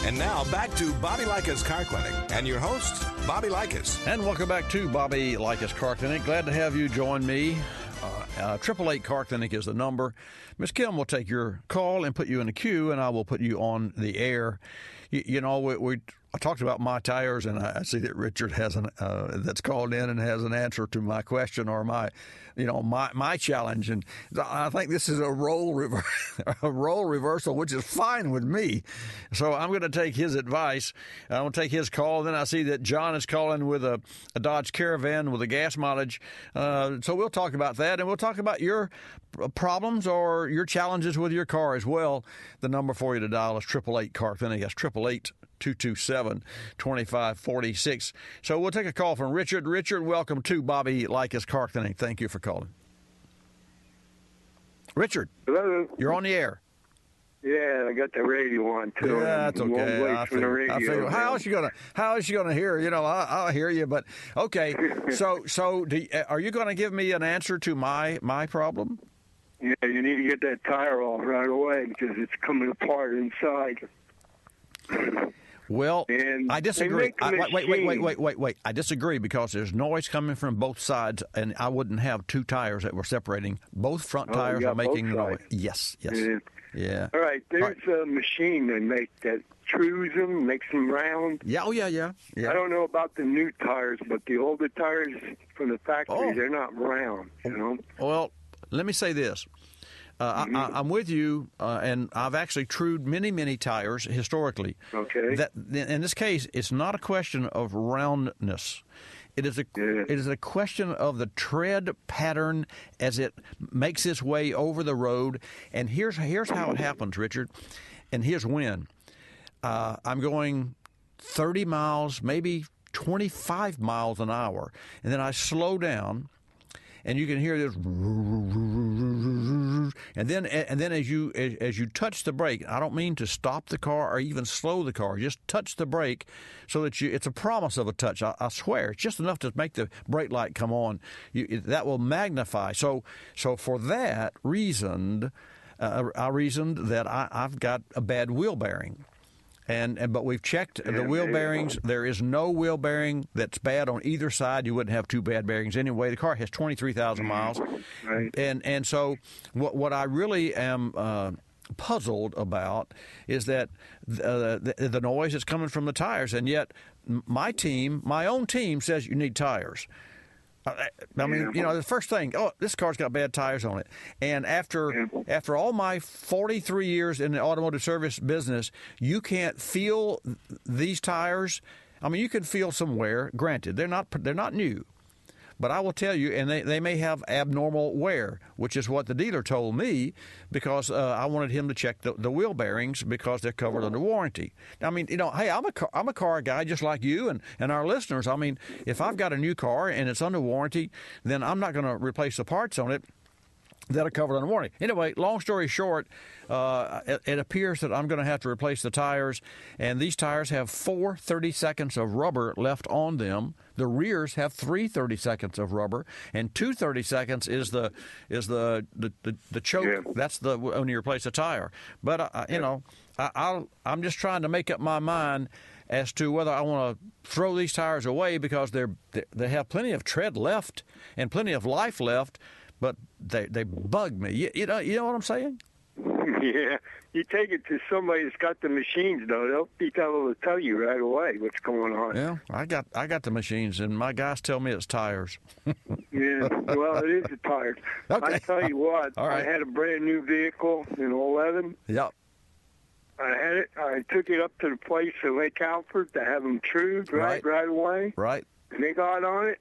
And now back to Bobby Likas Car Clinic and your host, Bobby Likas. And welcome back to Bobby Likas Car Clinic. Glad to have you join me. 888 Car Clinic is the number. Miss Kim will take your call and put you in the queue, and I will put you on the air. You know, I talked about my tires, and I see that Richard has that's called in and has an answer to my question or my challenge. And I think this is a role reversal, which is fine with me. So I'm going to take his advice. I'm going to take his call. Then I see that John is calling with a Dodge Caravan with a gas mileage. So we'll talk about that, and we'll talk about your problems or your challenges with your car as well. The number for you to dial is 888 Car Clinic. That's 888-227-2546. So we'll take a call from Richard. Richard, welcome to Bobby Likas Car Clinic. Thank you for calling. Richard. Hello. You're on the air. Yeah, I got the radio on too. Yeah, that's okay. I figure. How else you gonna hear? You know, I'll hear you, but okay. So are you going to give me an answer to my problem? Yeah, you need to get that tire off right away because it's coming apart inside. Well, and I disagree. Wait. I disagree because there's noise coming from both sides, and I wouldn't have two tires that were separating. Both front tires are making noise. Yes. Yeah. All right, there's a machine they make that trues them, makes them round. Yeah, yeah. I don't know about the new tires, but the older tires from the factory, they're not round, you know? Well, let me say this. I'm with you, and I've actually trued many tires historically. Okay. That in this case, it's not a question of roundness. It is a question of the tread pattern as it makes its way over the road. And here's how it happens, Richard. And here's when. I'm going 30 miles, maybe 25 miles an hour, and then I slow down. And you can hear this, and then as you touch the brake, I don't mean to stop the car or even slow the car. Just touch the brake, so that it's a promise of a touch. I swear, it's just enough to make the brake light come on. That will magnify. So for that reason, I reasoned that I've got a bad wheel bearing. But we've checked the wheel bearings. There is no wheel bearing that's bad on either side. You wouldn't have two bad bearings anyway. The car has 23,000 miles. Right. And so what I really am puzzled about is that the noise is coming from the tires, and yet my own team says you need tires. I mean, you know, the first thing, this car's got bad tires on it. And after all my 43 years in the automotive service business, you can't feel these tires. I mean, you can feel some wear. Granted, they're not new. But I will tell you, and they may have abnormal wear, which is what the dealer told me, because I wanted him to check the wheel bearings because they're covered under warranty. I mean, you know, hey, I'm a car guy just like you and our listeners. I mean, if I've got a new car and it's under warranty, then I'm not going to replace the parts on it that are covered under warranty. Anyway, long story short, it appears that I'm going to have to replace the tires, and these tires have 4 30-seconds of rubber left on them. The rears have 3 30-seconds of rubber, and 2 30-seconds is the choke. Yeah. That's when you replace a tire. But I'm just trying to make up my mind as to whether I want to throw these tires away because they have plenty of tread left and plenty of life left. But they bug me. You know what I'm saying? Yeah. You take it to somebody that's got the machines, though. They'll be able to tell you right away what's going on. Yeah, I got the machines, and my guys tell me it's tires. Yeah, well, it is the tires. Okay. I tell you what, All right. I had a brand new vehicle in 11. Yep. I took it up to the place in Lake Alfred to have them trued right away. Right. And they got on it.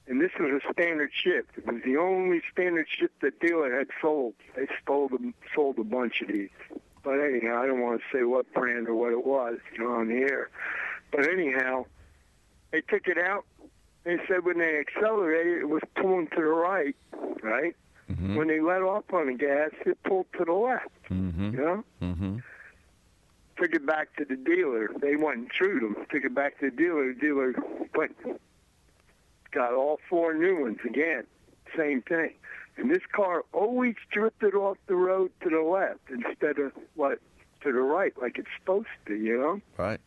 And this was a standard shift. It was the only standard shift the dealer had sold. They sold a bunch of these. But anyhow, I don't want to say what brand or what it was, on the air. But anyhow, they took it out. They said when they accelerated, it was pulling to the right? Mm-hmm. When they let off on the gas, it pulled to the left, Mm-hmm. Took it back to the dealer. They went through them. Took it back to the dealer. The dealer got all 4 new ones again. Same thing. And this car always drifted off the road to the left instead of to the right like it's supposed to, you know? Right.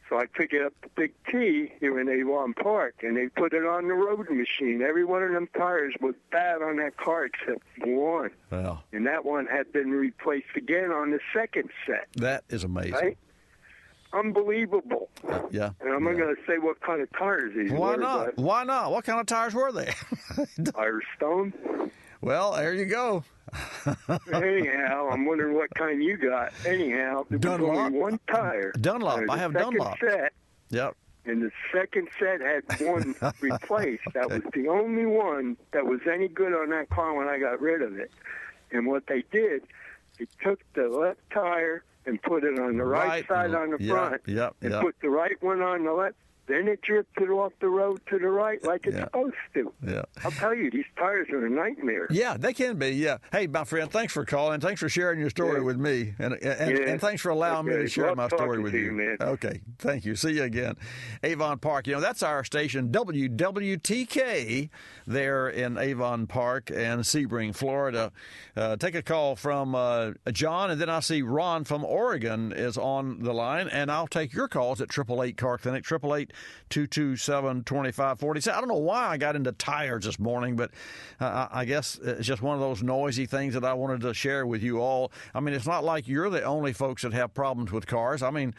So I took it up to Big T here in Avon Park, and they put it on the road machine. Every one of them tires was bad on that car except one. Well, and that one had been replaced again on the second set. that is amazing. Right? Unbelievable. Yeah. And I'm not going to say what kind of tires these Why were. not? Why not? What kind of tires were they? Firestone. Well, there you go. Anyhow, I'm wondering what kind you got. Anyhow, there was Dunlop. only one tire. Dunlop. I have Dunlop. Set, Yep. and the second set had one replaced. That was the only one that was any good on that car when I got rid of it. And what they did, they took the left tire and put it on the right side on the front, and put the right one on the left. Then it drifted off the road to the right like it's supposed to. Yeah. I'll tell you, these tires are a nightmare. Yeah, they can be, yeah. Hey, my friend, thanks for calling. Thanks for sharing your story with me. And thanks for allowing me to share my story with you. Man. Okay, thank you. See you again. Avon Park, that's our station, WWTK, there in Avon Park and Sebring, Florida. Take a call from John, and then I see Ron from Oregon is on the line, and I'll take your calls at 888-CAR Clinic, 888-227-2540. I don't know why I got into tires this morning, but I guess it's just one of those noisy things that I wanted to share with you all. I mean, it's not like you're the only folks that have problems with cars. I mean,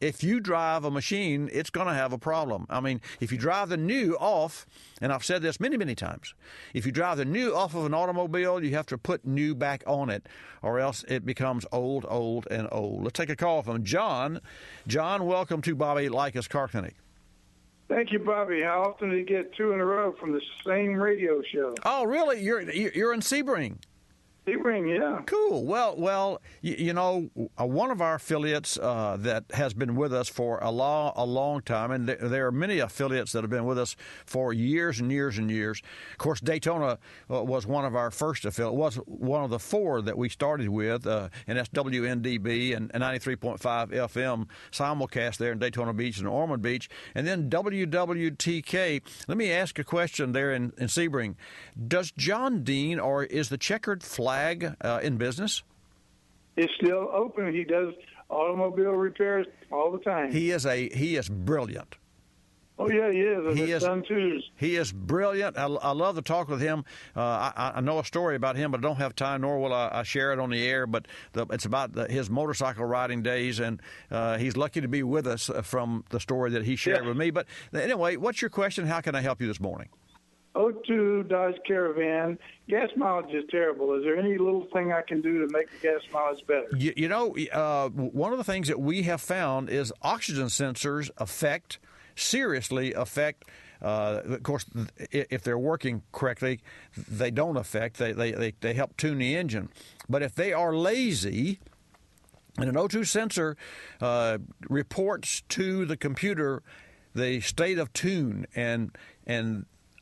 if you drive a machine, it's going to have a problem. I mean, if you drive the new off, and I've said this many, many times, if you drive the new off of an automobile, you have to put new back on it, or else it becomes old, and old. Let's take a call from John. John, welcome to Bobby Likas Car Clinic. Thank you, Bobby. How often do you get two in a row from the same radio show? Oh, really? You're in Sebring. Sebring, yeah. Cool. Well, one of our affiliates that has been with us for a long time, and there are many affiliates that have been with us for years and years and years. Of course, Daytona was one of our first affiliates, was one of the four that we started with, and that's WNDB and 93.5 FM simulcast there in Daytona Beach and Ormond Beach, and then WWTK. Let me ask a question there in Sebring. Does John Dean, or is the checkered flag in business? It's still open. He does automobile repairs all the time. He is brilliant. Oh yeah, he is. He is. Son too. He is brilliant. I love to talk with him. I know a story about him, but I don't have time, nor will I share it on the air. But it's about his motorcycle riding days, and he's lucky to be with us from the story that he shared with me. But anyway, what's your question? How can I help you this morning? 02 Dodge Caravan. Gas mileage is terrible. Is there any little thing I can do to make the gas mileage better? One of the things that we have found is oxygen sensors seriously affect. Of course, if they're working correctly, they don't affect. They help tune the engine. But if they are lazy, and an O2 sensor reports to the computer the state of tune and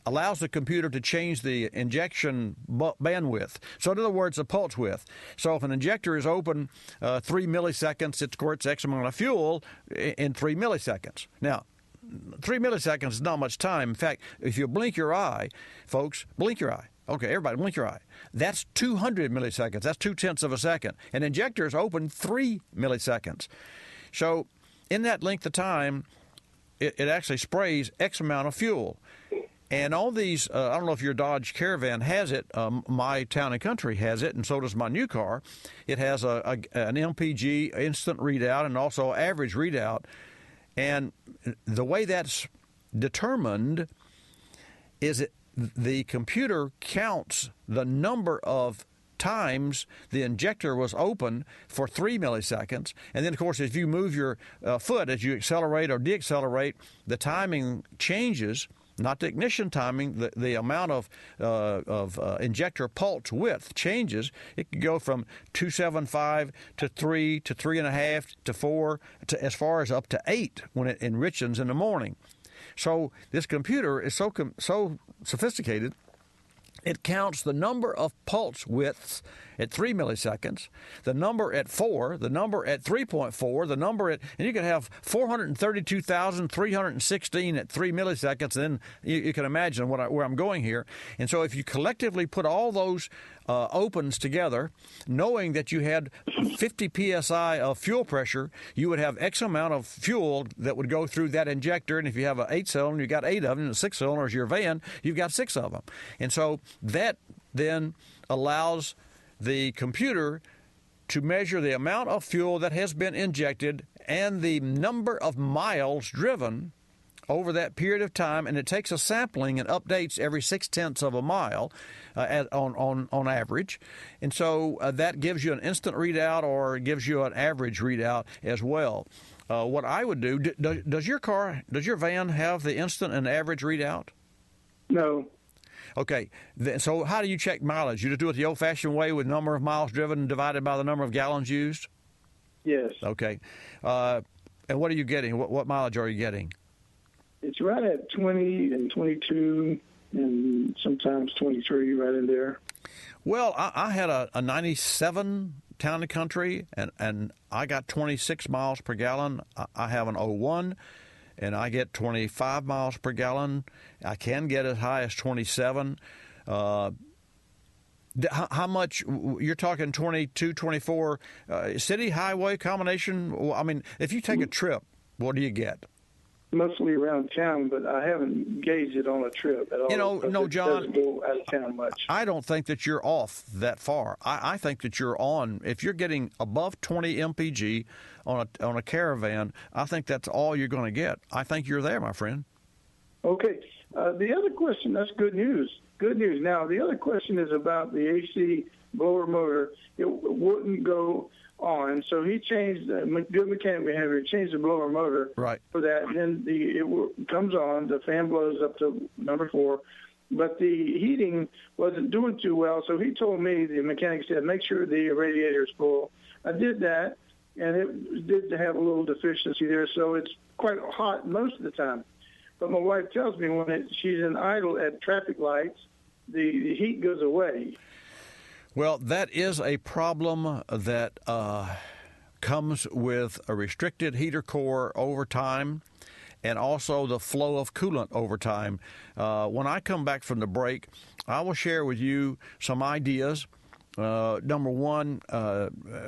allows the computer to change the injection bandwidth. So in other words, the pulse width. So if an injector is open 3 milliseconds, it squirts X amount of fuel in 3 milliseconds. Now, 3 milliseconds is not much time. In fact, if you blink your eye, folks, blink your eye. Okay, everybody, blink your eye. That's 200 milliseconds. That's 0.2 of a second. An injector is open 3 milliseconds. So in that length of time, it actually sprays X amount of fuel. And all these, I don't know if your Dodge Caravan has it. My Town & Country has it, and so does my new car. It has an MPG instant readout and also average readout. And the way that's determined is that the computer counts the number of times the injector was open for 3 milliseconds. And then, of course, if you move your foot as you accelerate or deaccelerate, the timing changes. Not the ignition timing, the amount of injector pulse width changes. It could go from 275 to 3 to 3.5 to 4 to as far as up to 8 when it enriches in the morning. So this computer is so sophisticated. It counts the number of pulse widths at 3 milliseconds, the number at 4, the number at 3.4, the number at, and you can have 432,316 at 3 milliseconds. Then you can imagine where I'm going here. And so if you collectively put all those opens together, knowing that you had 50 psi of fuel pressure, you would have X amount of fuel that would go through that injector. And if you have an 8-cylinder, you got 8 of them. And a 6-cylinder is your van, you've got 6 of them. And so that then allows the computer to measure the amount of fuel that has been injected and the number of miles driven over that period of time, and it takes a sampling and updates every 0.6 of a mile on average. And so that gives you an instant readout or gives you an average readout as well. What I would do, does your van have the instant and average readout? No. Okay, so how do you check mileage? You just do it the old-fashioned way with number of miles driven divided by the number of gallons used? Yes. Okay. And what are you getting? What mileage are you getting? It's right at 20 and 22 and sometimes 23, right in there. Well, I had a 97 Town and Country, and I got 26 miles per gallon. I have an 01, and I get 25 miles per gallon. I can get as high as 27. How much? You're talking 22, 24, city, highway, combination? I mean, if you take a trip, what do you get? Mostly around town, but I haven't gauged it on a trip at all. No, John, it doesn't go out of town much. I don't think that you're off that far. I think that you're on. If you're getting above 20 mpg on a Caravan, I think that's all you're going to get. I think you're there, my friend. Okay. The other question, that's good news. Good news. Now, the other question is about the AC blower motor. It wouldn't go on, so he changed, good mechanic behavior, changed the blower motor for that, and then it comes on, the fan blows up to number 4, but the heating wasn't doing too well, so he told me, the mechanic said, make sure the radiator is full. I did that, and it did have a little deficiency there, so it's quite hot most of the time. But my wife tells me when she's in idle at traffic lights, the heat goes away. Well, that is a problem that comes with a restricted heater core over time and also the flow of coolant over time. When I come back from the break, I will share with you some ideas. Number one,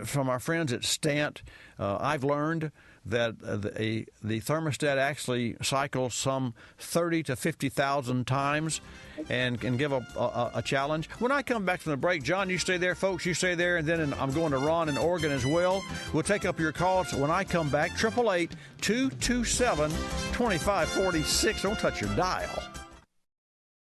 from our friends at Stant, I've learned that the thermostat actually cycles some 30 to 50,000 times and can give a challenge. When I come back from the break, John, you stay there, folks, you stay there, and then I'm going to Ron in Oregon as well. We'll take up your calls when I come back. 888-227-2546. Don't touch your dial.